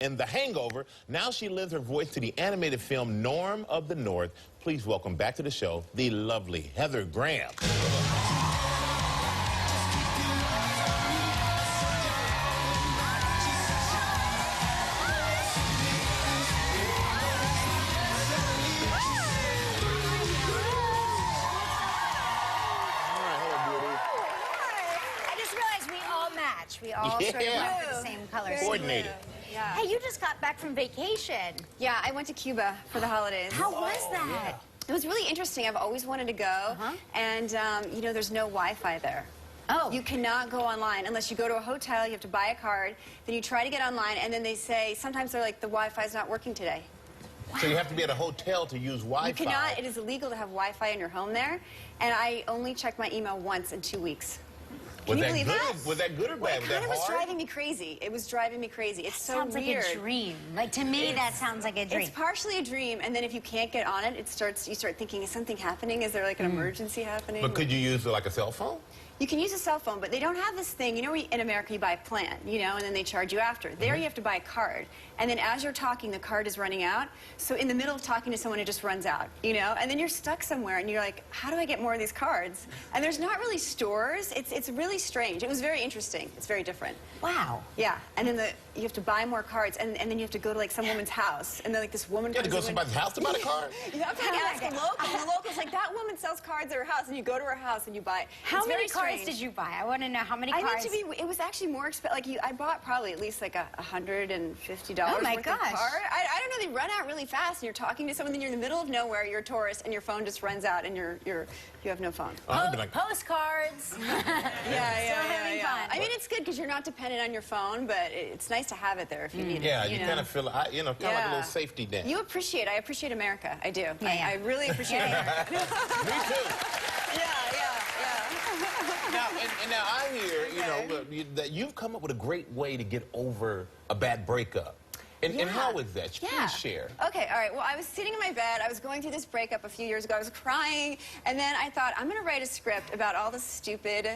In The Hangover, now she lends her voice to the animated film Norm of the North. Please welcome back to the show the lovely Heather Graham. We all sort of went for the same colors. Coordinated. Yeah. Hey, you just got back from vacation. Yeah, I went to Cuba for the holidays. How was that? Yeah. It was really interesting. I've always wanted to go, and you know, there's no Wi-Fi there. Oh. You cannot go online unless you go to a hotel, you have to buy a card, then you try to get online, and then they say, sometimes they're like, the Wi-Fi's not working today. Wow. So you have to be at a hotel to use Wi-Fi? You cannot. It is illegal to have Wi-Fi in your home there, and I only checked my email once in 2 weeks. Can you believe that? Was that good or bad? Well, it was driving me crazy. It was driving me crazy. It's so weird. Sounds like a dream. Like, to me, that sounds like a dream. It's partially a dream, and then if you can't get on it, you start thinking, is something happening? Is there like an emergency happening? But could you use like a cell phone? You can use a cell phone, but they don't have this thing. You know, in America, you buy a plan, you know, and then they charge you after. There, you have to buy a card. And then as you're talking, the card is running out. So in the middle of talking to someone, it just runs out, you know? And then you're stuck somewhere, and you're like, how do I get more of these cards? And there's not really stores. It's really strange. It was very interesting. It's very different. Wow. Yeah. And then you have to buy more cards, and then you have to go to, like, some woman's house. And then, like, this woman You have to go to somebody's house to buy the card? You have to, like, ask a local. And the local's like, that woman sells cards at her house. And you go to her house, and you buy. How many cards did you buy? I want to know how many cards. It was actually more expensive. Like, I bought probably at least like $150 oh my worth gosh. of card. I don't know, they run out really fast, and you're talking to someone, then you're in the middle of nowhere, you're a tourist, and your phone just runs out, and you have no phone. Postcards. Yeah. I mean, it's good because you're not dependent on your phone, but it's nice to have it there if you need it. Yeah, you kind of feel, kind of like a little safety net. I appreciate America. I do. Yeah. I really appreciate America. Me too. Yeah. Now I hear, you know, that you've come up with a great way to get over a bad breakup. And how is that? Please share. Okay, all right. Well, I was sitting in my bed. I was going through this breakup a few years ago. I was crying. And then I thought, I'm going to write a script about all the stupid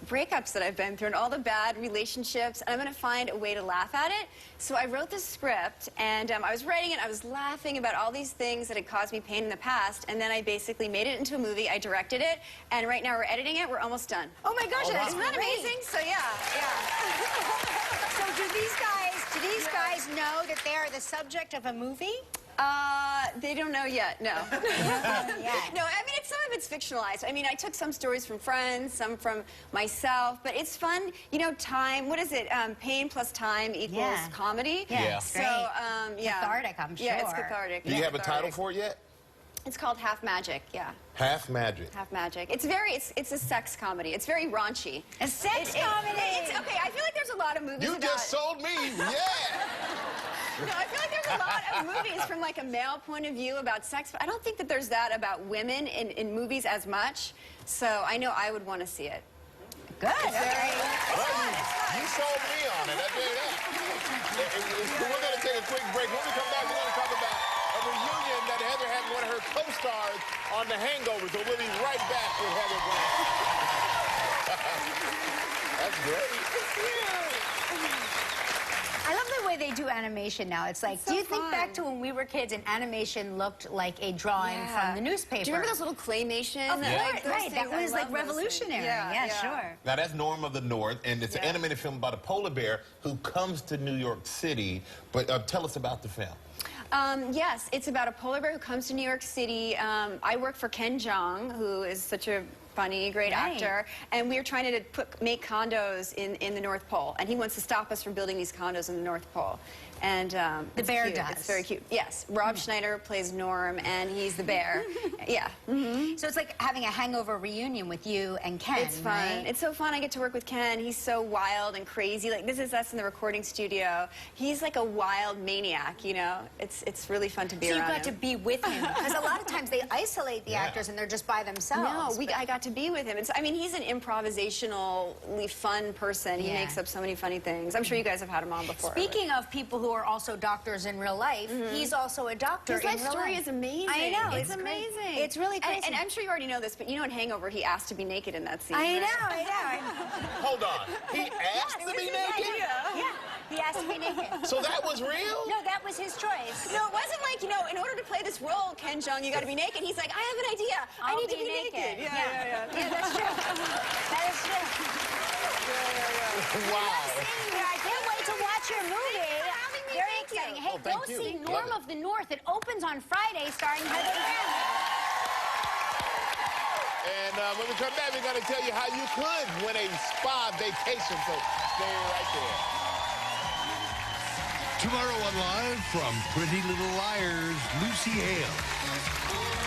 breakups that I've been through and all the bad relationships, and I'm going to find a way to laugh at it. So I wrote this script, and I was writing it. I was laughing about all these things that had caused me pain in the past, and then I basically made it into a movie. I directed it, and right now we're editing it. We're almost done. Oh my gosh, isn't that amazing? So yeah. So do these guys know that they are the subject of a movie? They don't know yet, no. No, I mean, some of it's fictionalized. I mean, I took some stories from friends, some from myself, but it's fun. You know, time, what is it? Pain plus time equals comedy. Yeah. So, Cathartic, I'm sure. Yeah, it's cathartic. Do you have a title for it yet? It's called Half Magic, yeah. Half Magic. Half Magic. It's a sex comedy. It's very raunchy. A sex comedy? Okay, I feel like there's a lot of movies You just sold me, yeah! No, I feel like there's a lot of movies from like a male point of view about sex, but I don't think that there's that about women in movies as much. So I know I would want to see it. Good. You sold me on it, I tell you that. We're going to take a quick break. When we come back, we're going to talk about a reunion that Heather had with one of her co-stars on The Hangover. So we'll be right back with Heather Graham. That's great. It's cute. I love the way they do animation now. It's like, do you think back to when we were kids and animation looked like a drawing from the newspaper? Do you remember those little claymation? Right, that was like revolutionary. Yeah, sure. Now that's Norm of the North, and it's an animated film about a polar bear who comes to New York City. But tell us about the film. Yes, it's about a polar bear who comes to New York City. I work for Ken Jeong, who is such a funny, great actor, and we're trying to make condos in the North Pole, and he wants to stop us from building these condos in the North Pole. And the bear does. It's very cute. Yes, Rob Schneider plays Norm, and he's the bear. Yeah. So it's like having a hangover reunion with you and Ken. It's fun. Right? It's so fun. I get to work with Ken. He's so wild and crazy. Like, this is us in the recording studio. He's like a wild maniac, you know? It's really fun to be around him. So you got to be with him. Because a lot of times they isolate the actors and they're just by themselves. No, I got to be with him. I mean, he's an improvisationally fun person. He makes up so many funny things. I'm sure you guys have had him on before. Speaking of people who are also doctors in real life, he's also a doctor in real life. His life story is amazing. I know. It's amazing. It's really crazy. And I'm sure you already know this, but you know in Hangover, he asked to be naked in that scene. I right? know. Hold on. He asked to be naked? Yeah. He asked to be naked. So that was real? No, that was his choice. No, it wasn't like, you know, in order to play this role, Ken Jeong, you got to be naked. He's like, I have an idea. I need to be naked. Yeah, that's true. That is true. Wow. I can't wait to watch your movie. Very exciting. Hey, go see Norm of the North. It opens on Friday, starring Heather Graham. And when we come back, we're going to tell you how you could win a spa vacation. So stay right there. Tomorrow on Live from Pretty Little Liars, Lucy Hale.